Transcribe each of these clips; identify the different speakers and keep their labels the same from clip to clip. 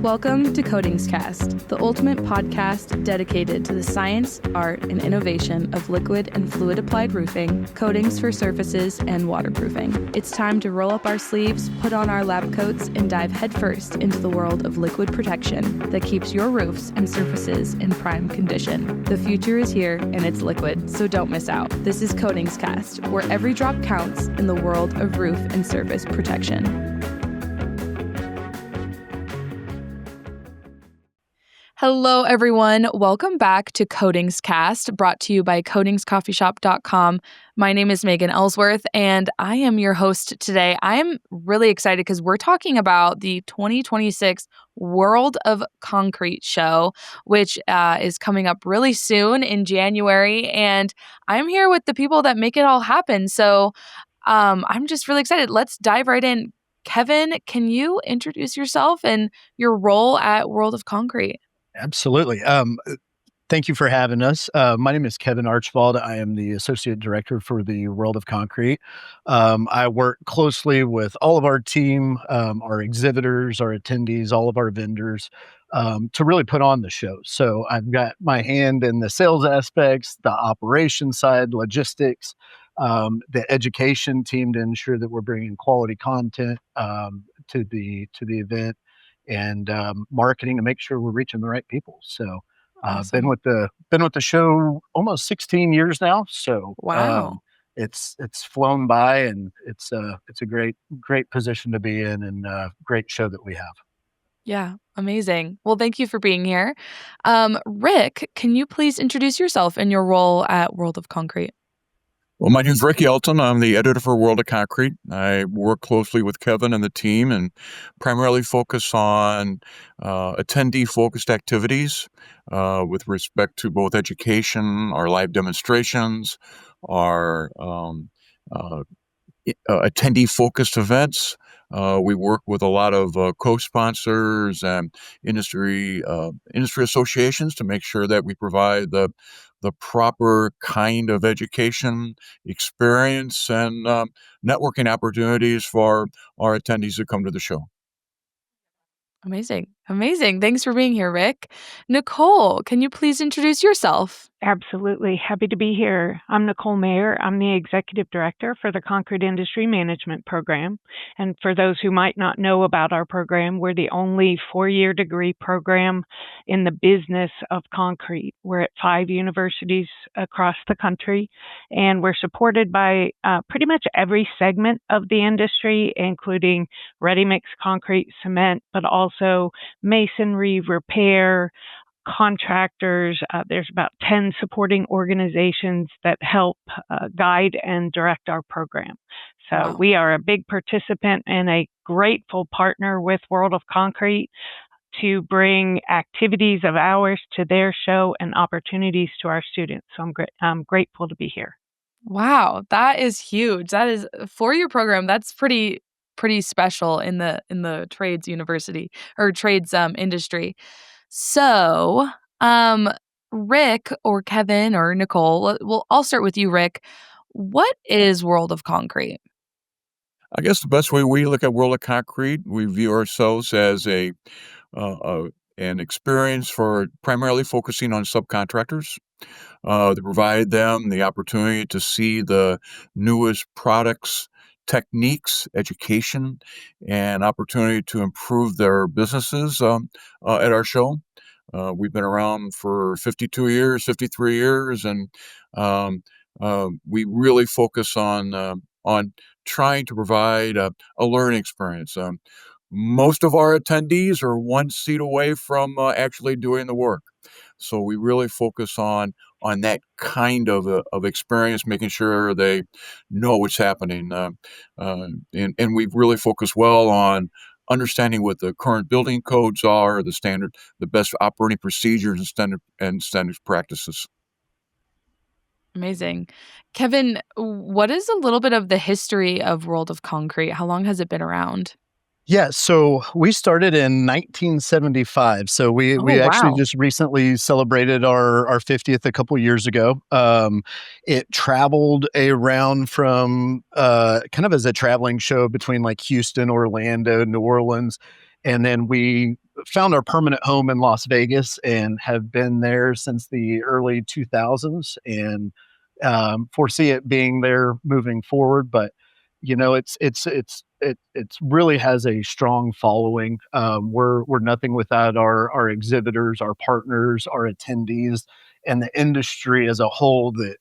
Speaker 1: Welcome to CoatingsCast, the ultimate podcast dedicated to the science, art, and innovation of liquid and fluid applied roofing, coatings for surfaces, and waterproofing. It's time to roll up our sleeves, put on our lab coats, and dive headfirst into the world of liquid protection that keeps your roofs and surfaces in prime condition. The future is here, and it's liquid, so don't miss out. This is CoatingsCast, where every drop counts in the world of roof and surface protection. Hello, everyone. Welcome back to CoatingsCast, brought to you by CoatingsCoffeeShop.com. My name is Megan Ellsworth, and I am your host today. I'm really excited because we're talking about the 2026 World of Concrete show, which is coming up really soon in January, and I'm here with the people that make it all happen. So I'm just really excited. Let's dive right in. Kevin, can you introduce yourself and your role at World of Concrete?
Speaker 2: Absolutely. Thank you for having us. My name is Kevin Archibald. I am the Associate Director for the World of Concrete. I work closely with all of our team, our exhibitors, our attendees, all of our vendors, to really put on the show. So I've got my hand in the sales aspects, the operation side, logistics, the education team to ensure that we're bringing quality content to the event, and marketing to make sure we're reaching the right people. So
Speaker 1: Awesome.
Speaker 2: been with the show almost 16 years now. So
Speaker 1: Wow.
Speaker 2: it's flown by, and it's a great position to be in, and great show that we have.
Speaker 1: Yeah, amazing. Well, thank you for being here. Rick, can you please introduce yourself and your role at World of Concrete?
Speaker 3: Well, my name is Rick Yelton. I'm the editor for World of Concrete. I work closely with Kevin and the team and primarily focus on attendee-focused activities with respect to both education, our live demonstrations, our attendee-focused events. We work with a lot of co-sponsors and industry associations to make sure that we provide the proper kind of education, experience, and networking opportunities for our attendees who come to the show.
Speaker 1: Amazing. Amazing. Thanks for being here, Rick. Nicole, can you please introduce yourself?
Speaker 4: Absolutely. Happy to be here. I'm Nicole Maher. I'm the Executive Director for the Concrete Industry Management Program. And for those who might not know about our program, we're the only four-year degree program in the business of concrete. We're at 5 universities across the country, and we're supported by pretty much every segment of the industry, including ready-mix concrete, cement, but also masonry, repair, contractors. There's about 10 supporting organizations that help guide and direct our program. So
Speaker 1: Wow.
Speaker 4: We are a big participant and a grateful partner with World of Concrete to bring activities of ours to their show and opportunities to our students. So I'm grateful to be here.
Speaker 1: Wow, that is huge. That is for your program. That's pretty special in the trades university or trades industry. So, Rick or Kevin or Nicole, well, I'll start with you, Rick. What is World of Concrete?
Speaker 3: I guess the best way we look at World of Concrete, we view ourselves as an experience for primarily focusing on subcontractors. To provide them the opportunity to see the newest products, techniques, education, and opportunity to improve their businesses at our show. We've been around for 52 years, 53 years, and we really focus on trying to provide a learning experience. Most of our attendees are one seat away from actually doing the work. So we really focus on that kind of experience, making sure they know what's happening. And we really focus well on understanding what the current building codes are, the best operating procedures and standard practices.
Speaker 1: Amazing. Kevin, what is a little bit of the history of World of Concrete? How long has it been around?
Speaker 2: Yeah, so we started in 1975. So we actually
Speaker 1: Wow.
Speaker 2: just recently celebrated our 50th a couple years ago. It traveled around from kind of as a traveling show between like Houston, Orlando, New Orleans, and then we found our permanent home in Las Vegas and have been there since the early 2000s, and foresee it being there moving forward. But it's really has a strong following. We're nothing without our exhibitors, our partners, our attendees, and the industry as a whole. That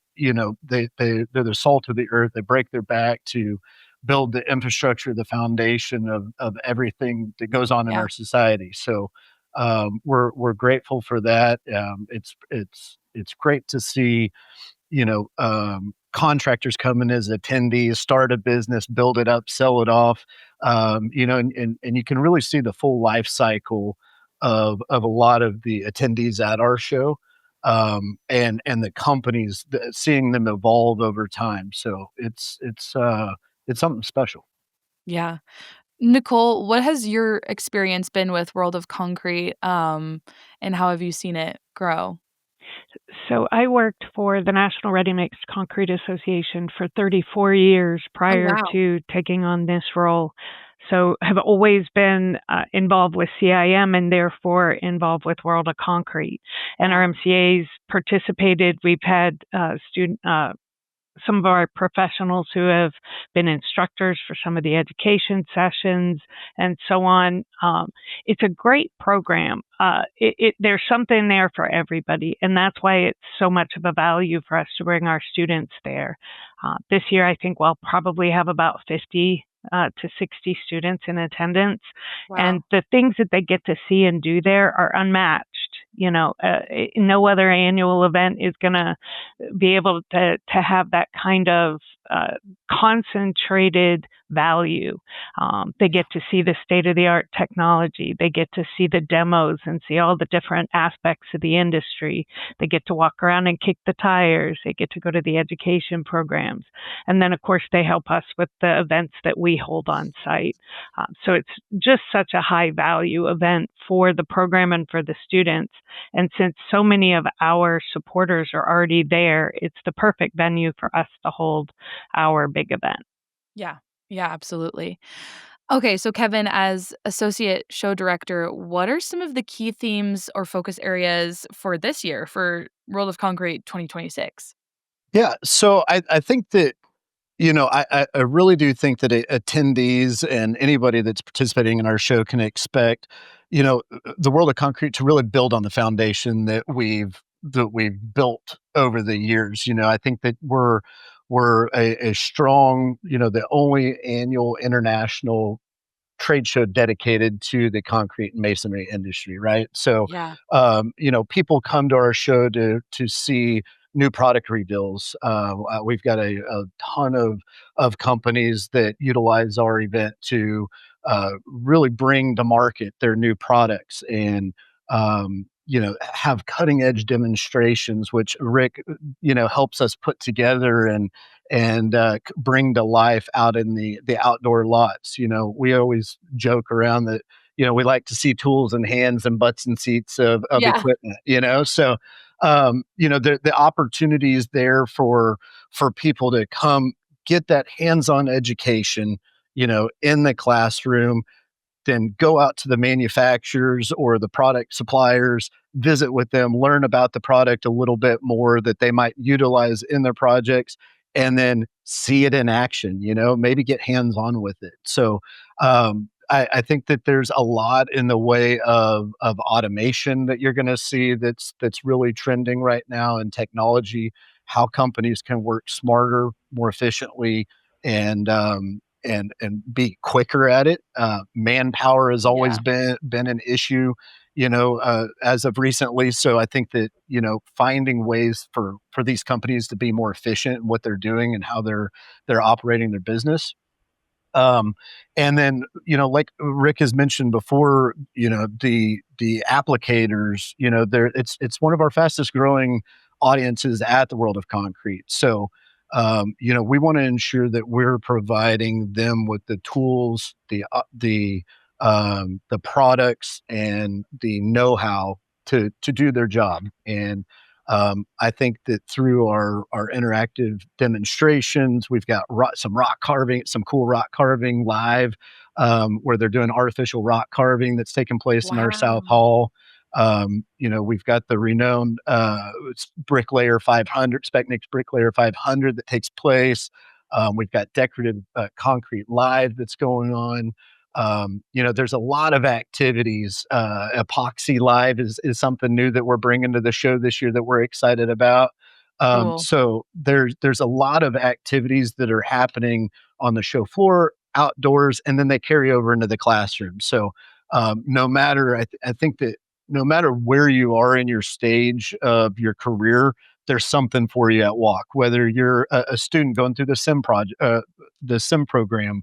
Speaker 2: they're the salt of the earth. They break their back to build the infrastructure, the foundation of everything that goes on in
Speaker 1: Yeah.
Speaker 2: our society. So we're grateful for that. It's great to see contractors come in as attendees, start a business, build it up, sell it off. And you can really see the full life cycle of a lot of the attendees at our show, and the companies, seeing them evolve over time. So it's something special.
Speaker 1: Yeah. Nicole, what has your experience been with World of Concrete, and how have you seen it grow?
Speaker 4: So I worked for the National Ready Mix Concrete Association for 34 years
Speaker 1: Oh,
Speaker 4: prior
Speaker 1: wow.
Speaker 4: to taking on this role. So have always been involved with CIM and therefore involved with World of Concrete. And our MCAs participated. We've had some of our professionals who have been instructors for some of the education sessions and so on. It's a great program. There's something there for everybody, and that's why it's so much of a value for us to bring our students there. This year, I think we'll probably have about 50 to 60 students in attendance.
Speaker 1: Wow.
Speaker 4: And the things that they get to see and do there are unmatched. No other annual event is going to be able to have that kind of concentrated value. They get to see the state-of-the-art technology. They get to see the demos and see all the different aspects of the industry. They get to walk around and kick the tires. They get to go to the education programs. And then, of course, they help us with the events that we hold on site. So it's just such a high-value event for the program and for the students. And since so many of our supporters are already there, it's the perfect venue for us to hold our big event.
Speaker 1: Yeah. Yeah, absolutely. Okay, so Kevin, as associate show director, what are some of the key themes or focus areas for this year for World of Concrete 2026?
Speaker 2: Yeah. So I think that, I really do think that attendees and anybody that's participating in our show can expect, the World of Concrete to really build on the foundation that we've built over the years. I think that we're a strong, the only annual international trade show dedicated to the concrete and masonry industry, right? So,
Speaker 1: Yeah.
Speaker 2: people come to our show to see new product reveals. We've got a ton of companies that utilize our event to really bring to market their new products, and have cutting edge demonstrations, which Rick helps us put together and bring to life out in the outdoor lots. We always joke around that we like to see tools and hands and butts and seats of
Speaker 1: Yeah.
Speaker 2: equipment. So the opportunities there for people to come get that hands-on education in the classroom, then go out to the manufacturers or the product suppliers, visit with them, learn about the product a little bit more that they might utilize in their projects, and then see it in action, maybe get hands on with it. So I think that there's a lot in the way of automation that you're going to see that's really trending right now in technology, how companies can work smarter, more efficiently, and be quicker at it. Manpower has always
Speaker 1: Yeah.
Speaker 2: been an issue, as of recently. So I think that finding ways for these companies to be more efficient in what they're doing and how they're operating their business. Um, and then, like Rick has mentioned before, the applicators, it's one of our fastest growing audiences at the World of Concrete. So, we want to ensure that we're providing them with the tools, the products, and the know-how to do their job. And I think that through our interactive demonstrations, we've got some rock carving, some cool rock carving live. where they're doing artificial rock carving that's taking place in our
Speaker 1: Wow.
Speaker 2: South Hall. We've got the renowned Bricklayer 500, Specnick's Bricklayer 500 that takes place. We've got decorative concrete live that's going on. There's a lot of activities. Epoxy Live is something new that we're bringing to the show this year that we're excited about.
Speaker 1: Cool.
Speaker 2: So there's a lot of activities that are happening on the show floor, outdoors, and then they carry over into the classroom. So no matter, I think that no matter where you are in your stage of your career, there's something for you at Walk. Whether you're a student going through the sim program,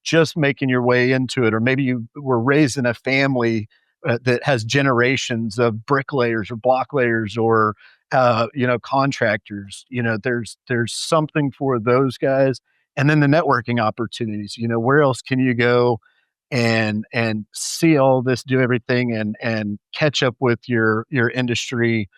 Speaker 2: just making your way into it, or maybe you were raised in a family that has generations of bricklayers or block layers or contractors. There's something for those guys, and then the networking opportunities. Where else can you go and see all this, do everything, and catch up with your industry,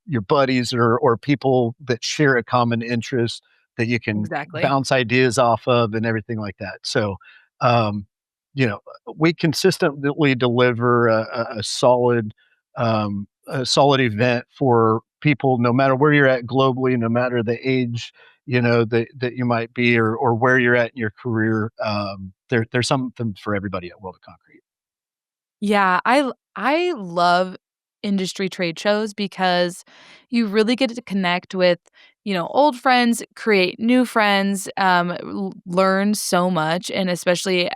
Speaker 2: your buddies or people that share a common interest that you can
Speaker 1: Exactly.
Speaker 2: bounce ideas off of and everything like that. So, um, you know, we consistently deliver a solid event for people, no matter where you're at globally, no matter the age, that you might be, or where you're at in your career. There's something for everybody at World of Concrete.
Speaker 1: Yeah, I love industry trade shows because you really get to connect with, old friends, create new friends, learn so much, and especially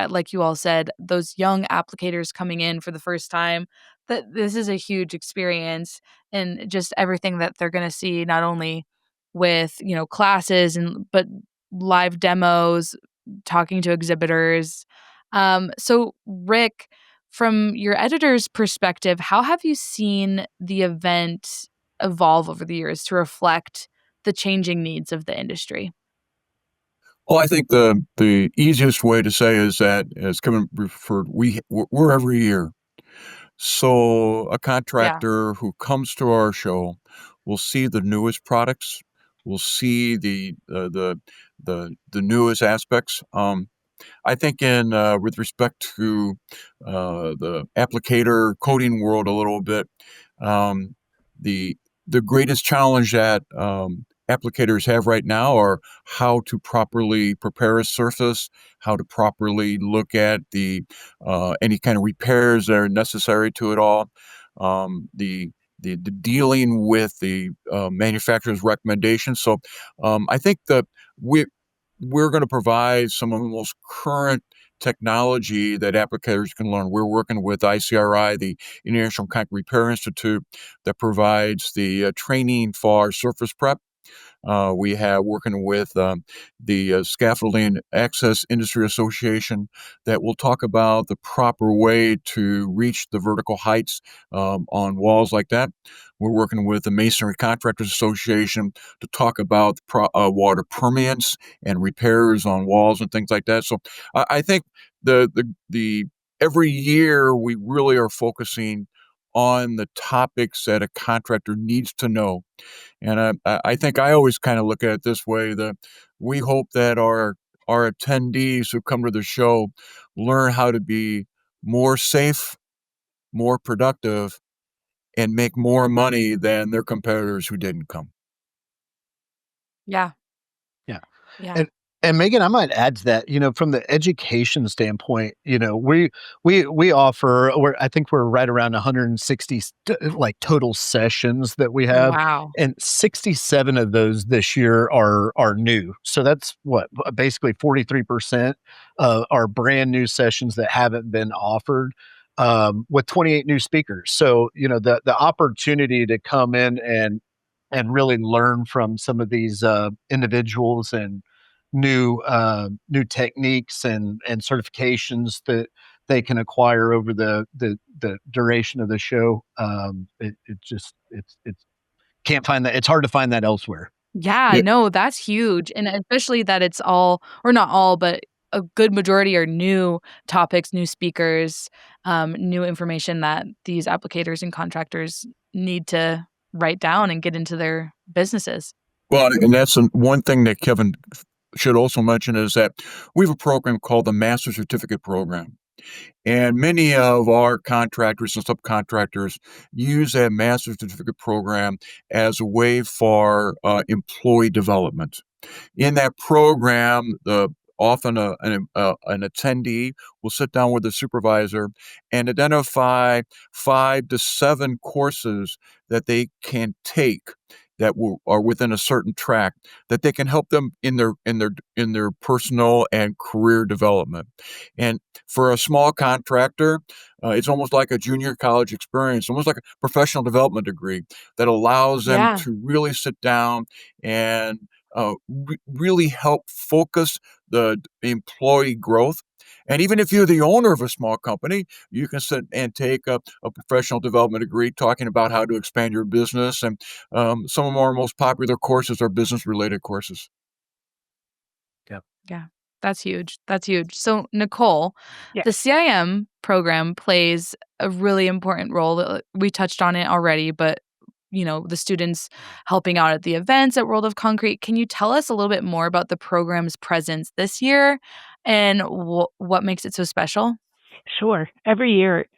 Speaker 1: like you all said, those young applicators coming in for the first time, that this is a huge experience and just everything that they're going to see not only with, classes but live demos, talking to exhibitors. So Rick, from your editor's perspective, how have you seen the event evolve over the years to reflect the changing needs of the industry?
Speaker 3: Well, I think the easiest way to say is that, as Kevin referred, we're every year. So a
Speaker 1: Yeah,
Speaker 3: contractor who comes to our show will see the newest products, will see the newest aspects. I think in with respect to the applicator coding world a little bit, um, the the greatest challenge that applicators have right now are how to properly prepare a surface, how to properly look at the any kind of repairs that are necessary to it all, the dealing with the manufacturer's recommendations. So I think that we we're going to provide some of the most current technology that applicators can learn. We're working with ICRI, the International Concrete Repair Institute, that provides the training for surface prep. We have working with the Scaffolding Access Industry Association that will talk about the proper way to reach the vertical heights on walls like that. We're working with the Masonry Contractors Association to talk about water permeance and repairs on walls and things like that. So I think the every year we really are focusing on the topics that a contractor needs to know, and I think I always kind of look at it this way: that we hope that our attendees who come to the show learn how to be more safe, more productive, and make more money than their competitors who didn't come.
Speaker 1: yeah,
Speaker 2: Yeah.
Speaker 1: yeah.
Speaker 2: And Megan, I might add to that, from the education standpoint, we offer, I think we're right around 160 like total sessions that we have,
Speaker 1: Wow.
Speaker 2: and 67 of those this year are new. So that's what basically 43% are brand new sessions that haven't been offered. With 28 new speakers. So, the opportunity to come in and really learn from some of these individuals and new techniques and certifications that they can acquire over the duration of the show. It just it's can't find that. It's hard to find that elsewhere.
Speaker 1: Yeah,
Speaker 3: Yeah,
Speaker 1: no, that's huge, and especially that it's all or not all, but a good majority are new topics, new speakers, new information that these applicators and contractors need to write down and get into their businesses.
Speaker 3: well, and that's one thing that Kevin should also mention is that we have a program called the Master Certificate Program. And many of our contractors and subcontractors use that Master Certificate Program as a way for employee development. In that program, often an attendee will sit down with a supervisor and identify 5 to 7 courses that they can take that are within a certain track that they can help them in their personal and career development. And for a small contractor, it's almost like a junior college experience, almost like a professional development degree that allows them
Speaker 1: Yeah.
Speaker 3: to really sit down and really help focus the employee growth. And even if you're the owner of a small company, you can sit and take a professional development degree talking about how to expand your business. And some of our most popular courses are business-related courses.
Speaker 1: Yeah. That's huge. That's huge. So, Nicole,
Speaker 4: Yes.
Speaker 1: the CIM program plays a really important role. We touched on it already, but the students helping out at the events at World of Concrete. Can you tell us a little bit more about the program's presence this year and what makes it so special?
Speaker 4: Sure. Every year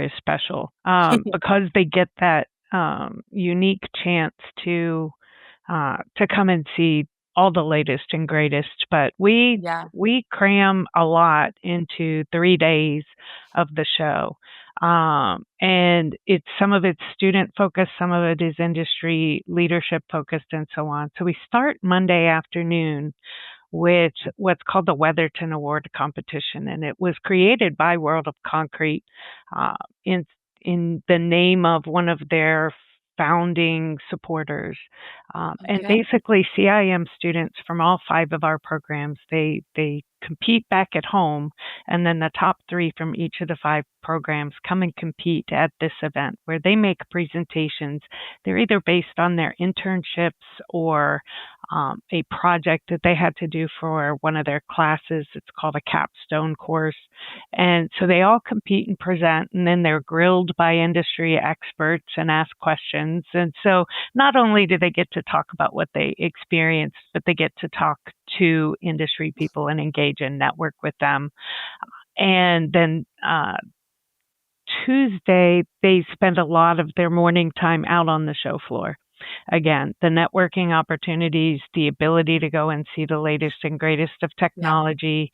Speaker 4: is special because they get that unique chance to come and see all the latest and greatest. But
Speaker 1: Yeah.
Speaker 4: we cram a lot into 3 days of the show, and some of it's student focused, some of it is industry leadership focused, and so on. So we start Monday afternoon with what's called the Weatherton Award competition, and it was created by World of Concrete uh, in the name of one of their founding supporters. And
Speaker 1: Okay.
Speaker 4: basically, CIM students from all 5 of our programs they compete back at home, and then the top 3 from each of the 5 programs come and compete at this event where they make presentations. They're either based on their internships or a project that they had to do for one of their classes. It's called a capstone course. And so they all compete and present, and then they're grilled by industry experts and asked questions. And so not only do they get to talk about what they experienced, but they get to talk to industry people and engage and network with them. And then Tuesday, they spend a lot of their morning time out on the show floor. Again, the networking opportunities, the ability to go and see the latest and greatest of technology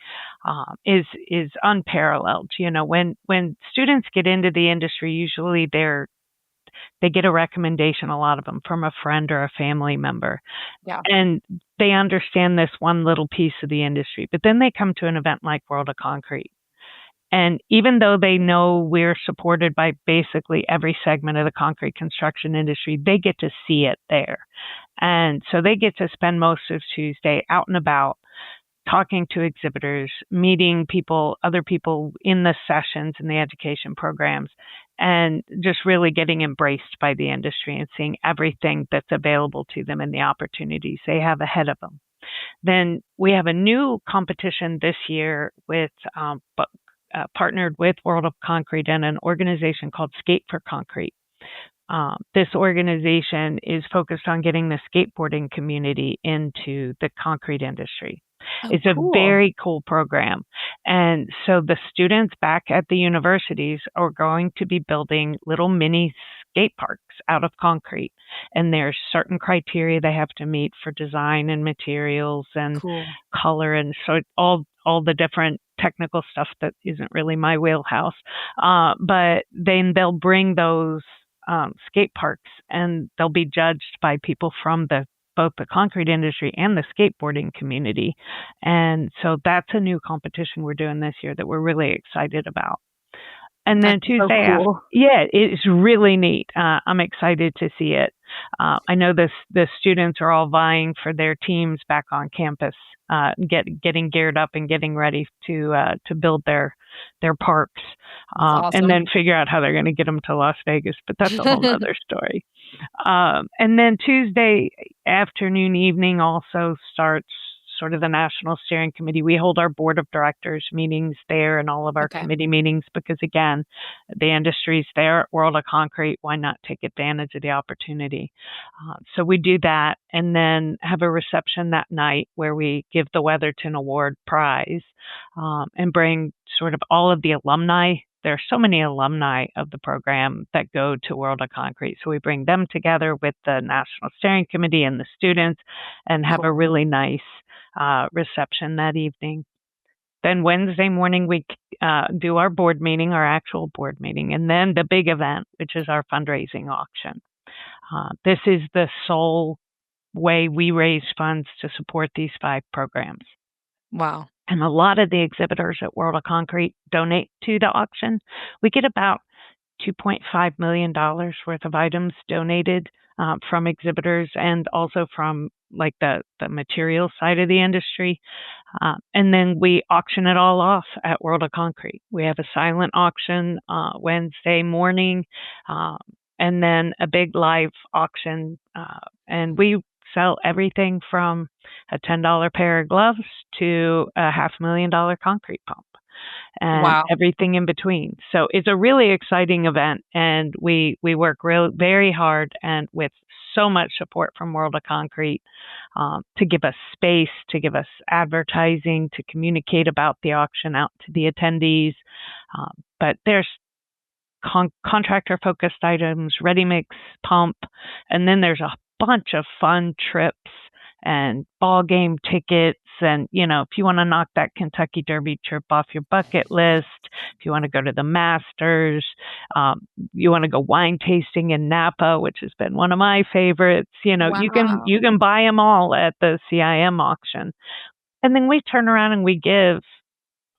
Speaker 4: is unparalleled. When students get into the industry, usually they get a recommendation, a lot of them, from a friend or a family member.
Speaker 1: Yeah.
Speaker 4: And they understand this one little piece of the industry. But then they come to an event like World of Concrete. And even though they know we're supported by basically every segment of the concrete construction industry, they get to see it there. And so they get to spend most of Tuesday out and about, talking to exhibitors, meeting people, other people in the sessions and the education programs, and just really getting embraced by the industry and seeing everything that's available to them and the opportunities they have ahead of them. Then we have a new competition this year with partnered with World of Concrete and an organization called Skate for Concrete. This organization is focused on getting the skateboarding community into the concrete industry. It's a very cool program. And so the students back at the universities are going to be building little mini skate parks out of concrete. And there's certain criteria they have to meet for design and materials and color. And so all the different technical stuff that isn't really my wheelhouse. But then they'll bring those skate parks and they'll be judged by people from both the concrete industry and the skateboarding community. And so that's a new competition we're doing this year that we're really excited about. And then Tuesday, it's really neat. I'm excited to see it. I know the students are all vying for their teams back on campus, getting geared up and getting ready to build their parks, and then figure out how they're going to get them to Las Vegas. But that's a whole other story. And then Tuesday afternoon, evening also starts sort of the National Steering Committee. We hold our board of directors meetings there and all of our committee meetings because, again, the industry's there at World of Concrete. Why not take advantage of the opportunity? So we do that and then have a reception that night where we give the Weatherton Award prize and bring sort of all of the alumni. There are so many alumni of the program that go to World of Concrete. So we bring them together with the National Steering Committee and the students and have a really nice reception that evening. Then Wednesday morning, we do our board meeting, our actual board meeting, and then the big event, which is our fundraising auction. This is the sole way we raise funds to support these 5 programs.
Speaker 1: Wow.
Speaker 4: And a lot of the exhibitors at World of Concrete donate to the auction. We get about $2.5 million worth of items donated from exhibitors and also from like the material side of the industry. And then we auction it all off at World of Concrete. We have a silent auction Wednesday morning and then a big live auction. And we sell everything from a $10 pair of gloves to a $500,000 concrete pump and everything in between. So it's a really exciting event, and we work very hard and with so much support from World of Concrete to give us space, to give us advertising, to communicate about the auction out to the attendees. But there's contractor-focused items, ready-mix, pump, and then there's a bunch of fun trips and ball game tickets. And, if you want to knock that Kentucky Derby trip off your bucket list, if you want to go to the Masters, you want to go wine tasting in Napa, which has been one of my favorites, you can buy them all at the CIM auction. And then we turn around and we give,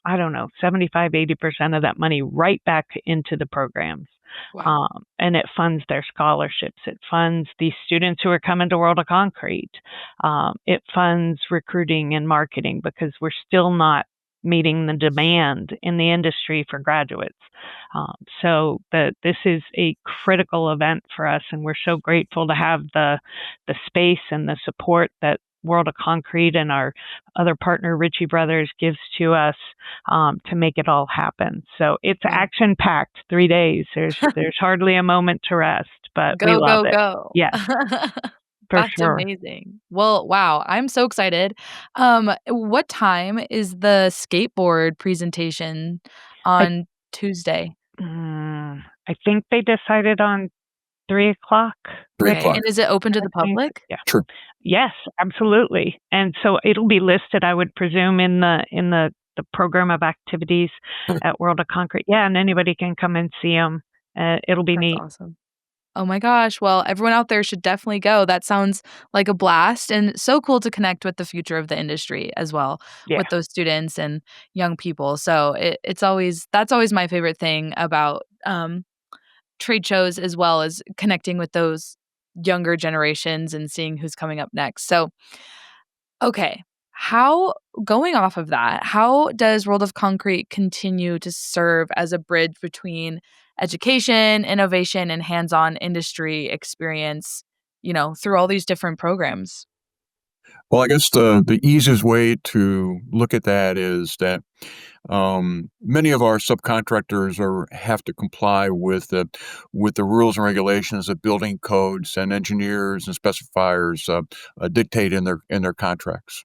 Speaker 4: 75-80% of that money right back into the programs.
Speaker 1: Wow.
Speaker 4: And it funds their scholarships. It funds the students who are coming to World of Concrete. It funds recruiting and marketing because we're still not meeting the demand in the industry for graduates. So this is a critical event for us, and we're so grateful to have the space and the support that World of Concrete and our other partner, Ritchie Brothers, gives to us to make it all happen. So it's action-packed 3 days. There's hardly a moment to rest, but we love it.
Speaker 1: Go.
Speaker 4: Yes,
Speaker 1: That's
Speaker 4: sure.
Speaker 1: amazing. Well, wow, I'm so excited. What time is the skateboard presentation on Tuesday?
Speaker 4: I think they decided on 3:00.
Speaker 3: 3:00.
Speaker 1: And is it open to the public?
Speaker 4: Yeah.
Speaker 3: Sure.
Speaker 4: Yes, absolutely. And so it'll be listed, I would presume, in the program of activities at World of Concrete. Yeah, and anybody can come and see them. It'll be neat.
Speaker 1: Awesome. Oh my gosh. Well, everyone out there should definitely go. That sounds like a blast and so cool to connect with the future of the industry as well with those students and young people. So that's always my favorite thing about trade shows, as well as connecting with those younger generations and seeing who's coming up next. So, okay, going off of that, how does World of Concrete continue to serve as a bridge between education, innovation, and hands-on industry experience, through all these different programs?
Speaker 3: Well, I guess the easiest way to look at that is that many of our subcontractors have to comply with the rules and regulations that building codes and engineers and specifiers dictate in their contracts.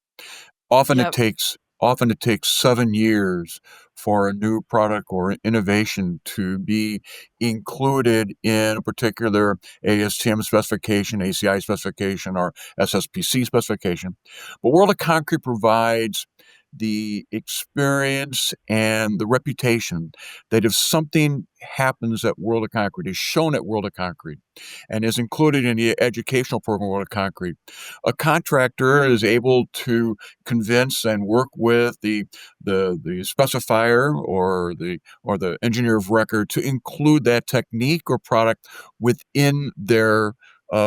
Speaker 3: Often it takes 7 years for a new product or innovation to be included in a particular ASTM specification, ACI specification, or SSPC specification. But World of Concrete provides the experience and the reputation that if something happens at World of Concrete, is shown at World of Concrete, and is included in the educational program World of Concrete, a contractor is able to convince and work with the specifier or the engineer of record to include that technique or product within their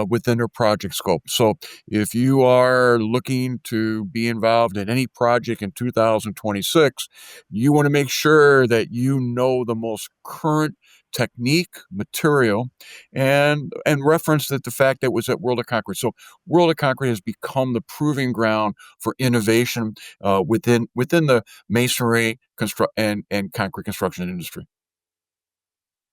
Speaker 3: within their project scope. So if you are looking to be involved in any project in 2026, you want to make sure that you know the most current technique, material, and reference that the fact that it was at World of Concrete. So World of Concrete has become the proving ground for innovation within the masonry and concrete construction industry.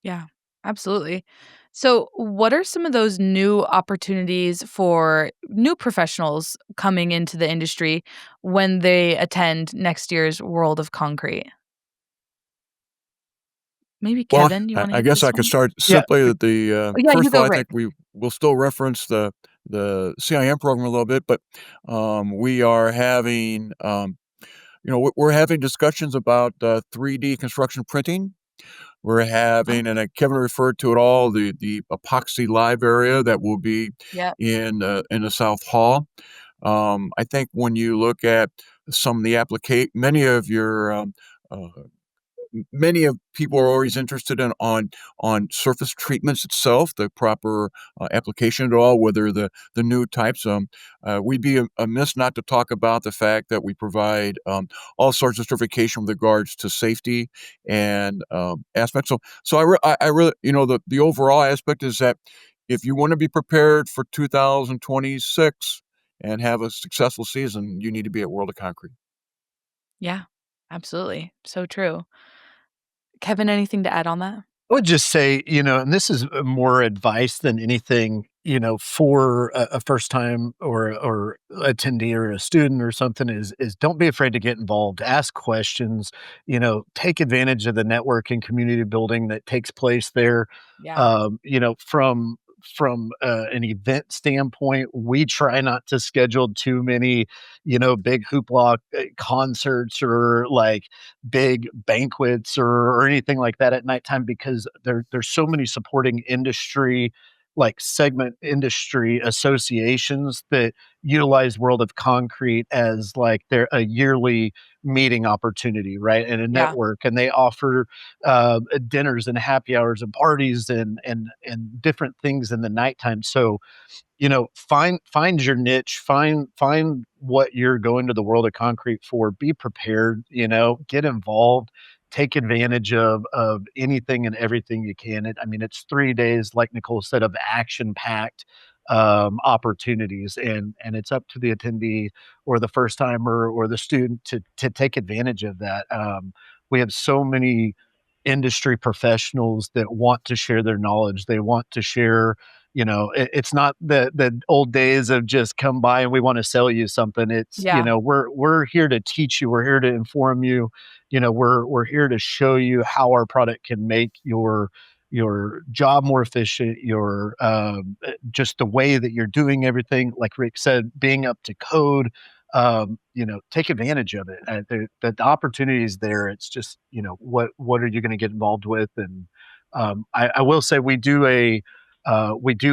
Speaker 1: Yeah, absolutely. So, what are some of those new opportunities for new professionals coming into the industry when they attend next year's World of Concrete? Maybe
Speaker 3: Well,
Speaker 1: Kevin, you want to
Speaker 3: I
Speaker 1: hit
Speaker 3: guess
Speaker 1: this
Speaker 3: I could
Speaker 1: one?
Speaker 3: start
Speaker 2: Yeah.
Speaker 3: simply that
Speaker 1: Oh, yeah,
Speaker 3: first
Speaker 1: you
Speaker 3: of all,
Speaker 1: go,
Speaker 3: I
Speaker 1: Rick.
Speaker 3: think we will still reference the CIM program a little bit, but we are having we're having discussions about 3D construction printing. We're
Speaker 1: Oh,
Speaker 3: having, and Kevin referred to it all, the epoxy live area that will be
Speaker 1: yeah,
Speaker 3: in the South Hall. I think when you look at some of the many of your uh, many of people are always interested on surface treatments itself, the proper application of it all, whether the new types. We'd be amiss not to talk about the fact that we provide all sorts of certification with regards to safety and aspects. So I really, the overall aspect is that if you want to be prepared for 2026 and have a successful season, you need to be at World of Concrete.
Speaker 1: yeah, absolutely. So true. Kevin, anything to add on that?
Speaker 2: I would just say, and this is more advice than anything, for a first time or attendee or a student or something is don't be afraid to get involved, ask questions, take advantage of the network and community building that takes place there.
Speaker 1: Yeah,
Speaker 2: From an event standpoint, we try not to schedule too many, big hoopla concerts or like big banquets or anything like that at nighttime because there's so many supporting industry like segment industry associations that utilize World of Concrete as like their a yearly meeting opportunity, right? And a
Speaker 1: yeah,
Speaker 2: network, and they offer dinners and happy hours and parties and different things in the nighttime. So find your niche, find what you're going to the World of Concrete for, be prepared, get involved, take advantage of anything and everything you can. I mean, it's 3 days, like Nicole said, of action packed opportunities, and it's up to the attendee or the first timer or the student to take advantage of that. We have so many industry professionals that want to share their knowledge. They want to share, it's not the old days of just come by and we want to sell you something. It's,
Speaker 1: yeah,
Speaker 2: we're here to teach you, we're here to inform you, we're here to show you how our product can make your job more efficient, your just the way that you're doing everything, like Rick said, being up to code. Take advantage of it. The opportunity is there. It's just, what are you going to get involved with? And I will say we do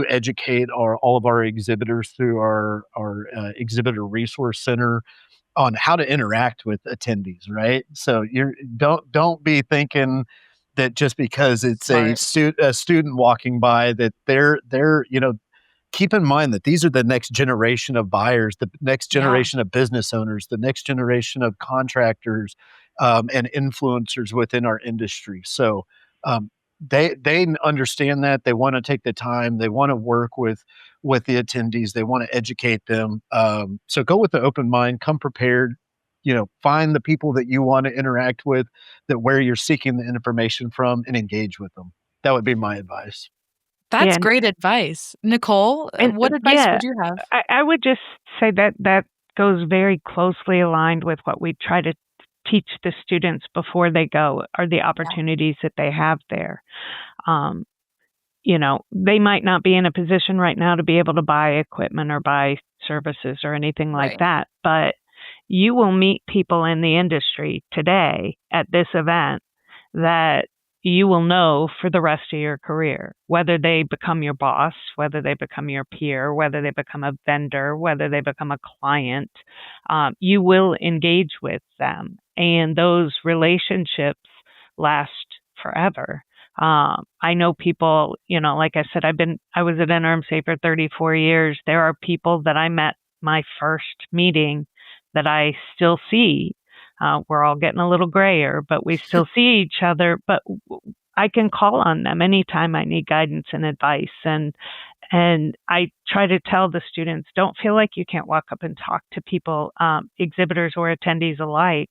Speaker 2: educate all of our exhibitors through our exhibitor resource center on how to interact with attendees, right? So you don't be thinking that just because it's
Speaker 1: smart.
Speaker 2: a student walking by that they're keep in mind that these are the next generation of buyers, the next
Speaker 1: Yeah,
Speaker 2: generation of business owners, the next generation of contractors and influencers within our industry. So they understand that they want to take the time, they want to work with the attendees, they want to educate them. So go with the open mind, come prepared. Find the people that you want to interact with, that where you're seeking the information from, and engage with them. That would be my advice.
Speaker 1: that's
Speaker 4: Yeah,
Speaker 1: great advice. Nicole,
Speaker 4: and
Speaker 1: what advice
Speaker 4: yeah,
Speaker 1: would you have?
Speaker 4: I would just say that that goes very closely aligned with what we try to teach the students before they go, are the
Speaker 1: Yeah,
Speaker 4: opportunities that they have there. Um, they might not be in a position right now to be able to buy equipment or buy services or anything like
Speaker 1: right.
Speaker 4: that, but you will meet people in the industry today at this event that you will know for the rest of your career, whether they become your boss, whether they become your peer, whether they become a vendor, whether they become a client. You will engage with them, and those relationships last forever. I know people, like I said, I was at NRMC for 34 years. There are people that I met my first meeting that I still see. We're all getting a little grayer, but we still see each other. But I can call on them anytime I need guidance and advice. And I try to tell the students, don't feel like you can't walk up and talk to people, exhibitors or attendees alike,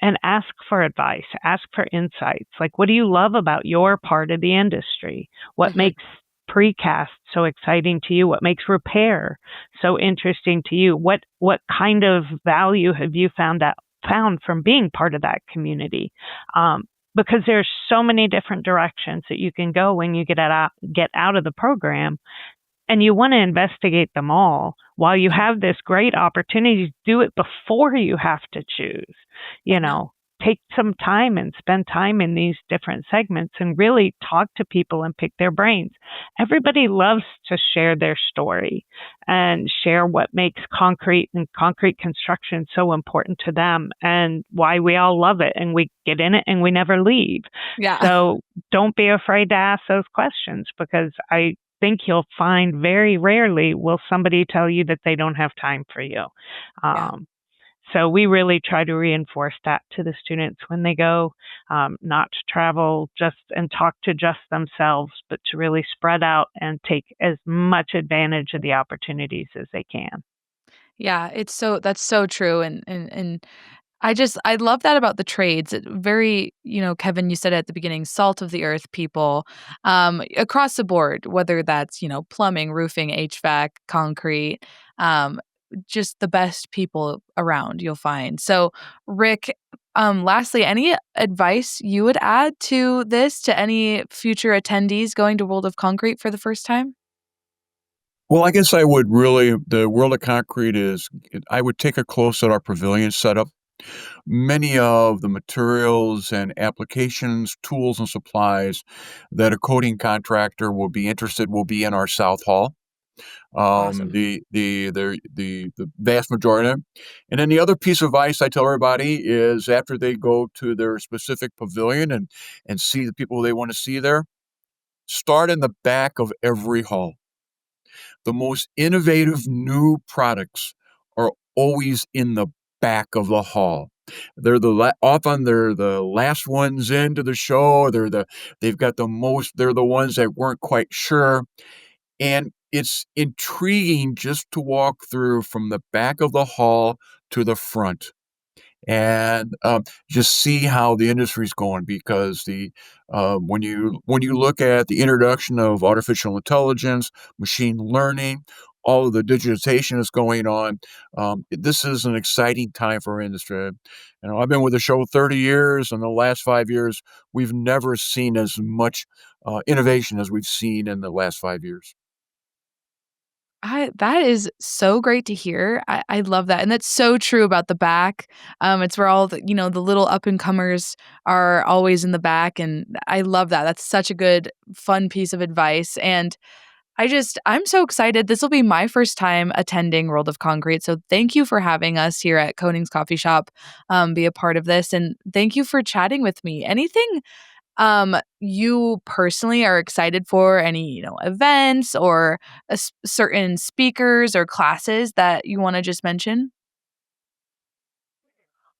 Speaker 4: and ask for advice, ask for insights. Like, what do you love about your part of the industry? What makes precast so exciting to you? What makes repair so interesting to you? What kind of value have you found from being part of that community? Because there's so many different directions that you can go when you get out of the program, and you want to investigate them all while you have this great opportunity to do it before you have to choose. Take some time and spend time in these different segments and really talk to people and pick their brains. Everybody loves to share their story and share what makes concrete and concrete construction so important to them and why we all love it and we get in it and we never leave.
Speaker 1: Yeah.
Speaker 4: So don't be afraid to ask those questions, because I think you'll find very rarely will somebody tell you that they don't have time for you.
Speaker 1: Yeah.
Speaker 4: So we really try to reinforce that to the students when they go, not to travel just and talk to just themselves, but to really spread out and take as much advantage of the opportunities as they can.
Speaker 1: Yeah, that's so true. And I love that about the trades. Very, Kevin, you said at the beginning, salt of the earth people, across the board, whether that's, plumbing, roofing, HVAC, concrete, just the best people around you'll find. So, Rick, lastly, any advice you would add to any future attendees going to World of Concrete for the first time?
Speaker 3: Well, I guess the World of Concrete I would take a close at our pavilion setup. Many of the materials and applications, tools, and supplies that a coating contractor will be in our South Hall.
Speaker 1: Awesome.
Speaker 3: The vast majority of them. And then the other piece of advice I tell everybody is after they go to their specific pavilion and see the people they want to see there, start in the back of every hall. The most innovative new products are always in the back of the hall. Often they're the last ones into the show. They've got the most. They're the ones that weren't quite sure, and it's intriguing just to walk through from the back of the hall to the front and just see how the industry's going, because when you look at the introduction of artificial intelligence, machine learning, all of the digitization that's going on, this is an exciting time for our industry. I've been with the show 30 years, and the last 5 years we've never seen as much innovation as we've seen in the last 5 years.
Speaker 1: That is so great to hear. I love that. And that's so true about the back. It's where all the little up and comers are always in the back. And I love that. That's such a good, fun piece of advice. And I'm so excited. This will be my first time attending World of Concrete. So thank you for having us here at Coatings Coffee Shop, be a part of this. And thank you for chatting with me. Anything you personally are excited for, any, events or certain speakers or classes that you want to just mention?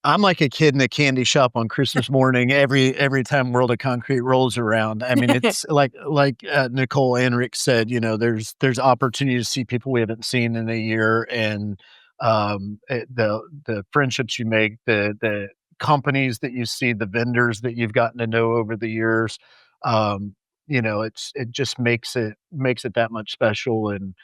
Speaker 2: I'm like a kid in a candy shop on Christmas morning every time World of Concrete rolls around. I mean, it's like Nicole and Rick said, there's opportunity to see people we haven't seen in a year, and the friendships you make, the companies that you see, the vendors that you've gotten to know over the years. It just makes it that much special, and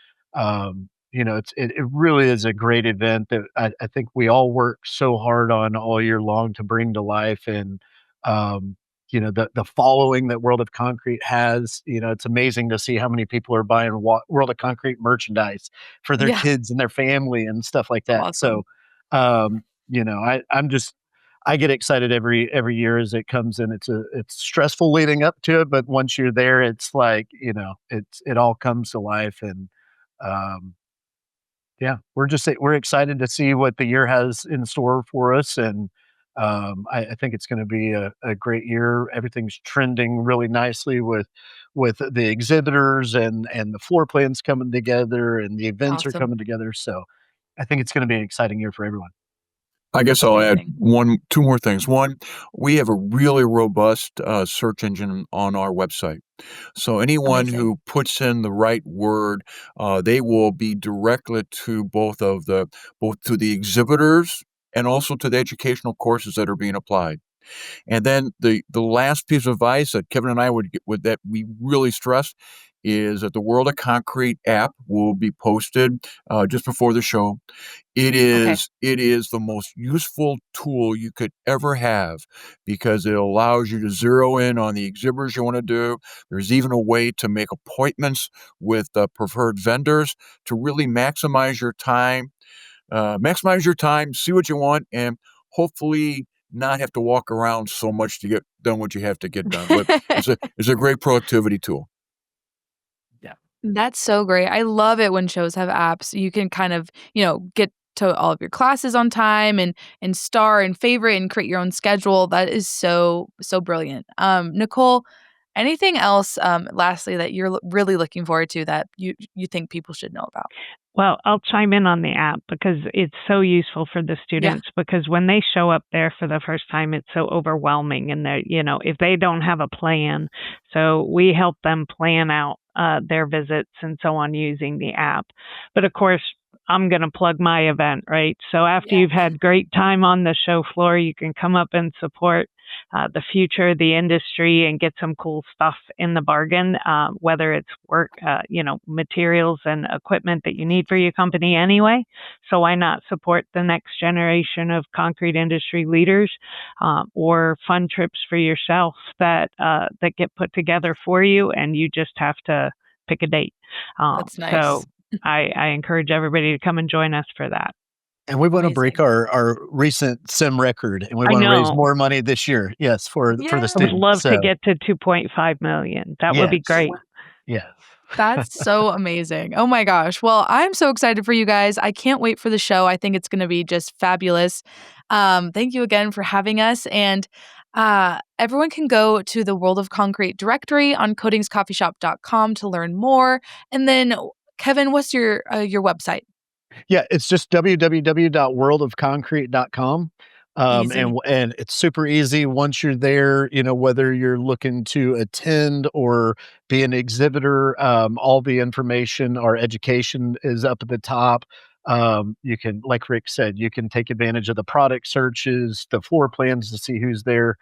Speaker 2: it really is a great event that I think we all work so hard on all year long to bring to life. And, the following that World of Concrete has, it's amazing to see how many people are buying World of Concrete merchandise for their
Speaker 1: Yeah,
Speaker 2: kids and their family and stuff like that. So,
Speaker 1: awesome.
Speaker 2: I get excited every year as it comes in. It's stressful leading up to it, but once you're there, it's like, it all comes to life. And, um, yeah, we're excited to see what the year has in store for us, and I think it's going to be a great year. Everything's trending really nicely with the exhibitors and the floor plans coming together and the events are
Speaker 1: Awesome.
Speaker 2: coming together. So I think it's going to be an exciting year for everyone.
Speaker 3: I guess I'll add
Speaker 1: Amazing.
Speaker 3: two more things. One, we have a really robust search engine on our website. So anyone
Speaker 1: Amazing.
Speaker 3: who puts in the right word, they will be directed to both to the exhibitors and also to the educational courses that are being applied. And then the last piece of advice that Kevin and I would that we really stress is that the World of Concrete app will be posted just before the show. It
Speaker 1: Okay.
Speaker 3: is the most useful tool you could ever have because it allows you to zero in on the exhibitors you want to do. There's even a way to make appointments with preferred vendors to really maximize your time. See what you want, and hopefully not have to walk around so much to get done what you have to get done. But it's a great productivity tool.
Speaker 2: Yeah.
Speaker 1: That's so great. I love it when shows have apps. You can kind of, get to all of your classes on time and star and favorite and create your own schedule. That is so brilliant. Nicole, anything else lastly that you're really looking forward to that you think people should know about?
Speaker 4: Well, I'll chime in on the app because it's so useful for the students because when they show up there for the first time, it's so overwhelming and if they don't have a plan, so we help them plan out their visits and so on using the app. But of course, I'm going to plug my event, right? So after you've had great time on the show floor, you can come up and support the future of the industry and get some cool stuff in the bargain, whether it's work, materials and equipment that you need for your company anyway. So why not support the next generation of concrete industry leaders or fun trips for yourself that get put together for you, and you just have to pick a date.
Speaker 1: That's nice.
Speaker 4: So I encourage everybody to come and join us for that.
Speaker 2: And we want to break
Speaker 1: Amazing.
Speaker 2: our recent sim record, and we
Speaker 4: I
Speaker 2: want to raise
Speaker 4: know.
Speaker 2: more money this year. Yes, for the
Speaker 1: Yay.
Speaker 4: I would
Speaker 2: students.
Speaker 4: love to
Speaker 2: So
Speaker 4: get to 2.5 million. That would be
Speaker 2: yes,
Speaker 4: great.
Speaker 2: yes.
Speaker 1: That's so amazing. Oh my gosh. Well, I'm so excited for you guys. I can't wait for the show. I think it's going to be just fabulous. Thank you again for having us. And everyone can go to the World of Concrete directory on coatingscoffeeshop.com to learn more. And then, Kevin, what's your website?
Speaker 2: Yeah, it's just www.worldofconcrete.com.
Speaker 1: Easy.
Speaker 2: And it's super easy once you're there, whether you're looking to attend or be an exhibitor, all the information, our education is up at the top. You can, like Rick said, you can take advantage of the product searches, the floor plans to see who's there.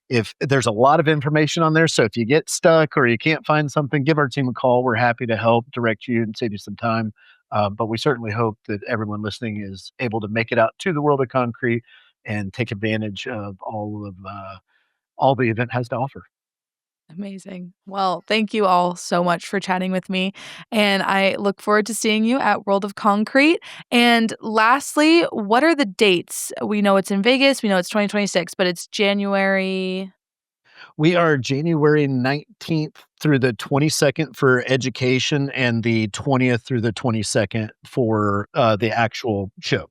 Speaker 2: If there's a lot of information on there, so if you get stuck or you can't find something, give our team a call. We're happy to help direct you and save you some time. But we certainly hope that everyone listening is able to make it out to the World of Concrete and take advantage of all the event has to offer.
Speaker 1: Amazing. Well, thank you all so much for chatting with me. And I look forward to seeing you at World of Concrete. And lastly, what are the dates? We know it's in Vegas. We know it's 2026, but it's January.
Speaker 2: We are January 19th through the 22nd for education and the 20th through the 22nd for the actual show.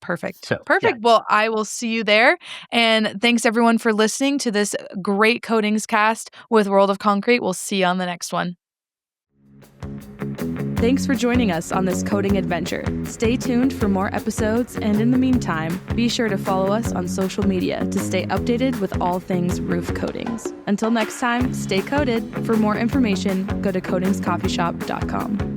Speaker 1: Perfect.
Speaker 2: So,
Speaker 1: Perfect. Well, I will see you there. And thanks everyone for listening to this great Coatings cast with World of Concrete. We'll see you on the next one. Thanks for joining us on this coating adventure. Stay tuned for more episodes, and in the meantime, be sure to follow us on social media to stay updated with all things roof coatings. Until next time, stay coated. For more information, go to coatingscoffeeshop.com.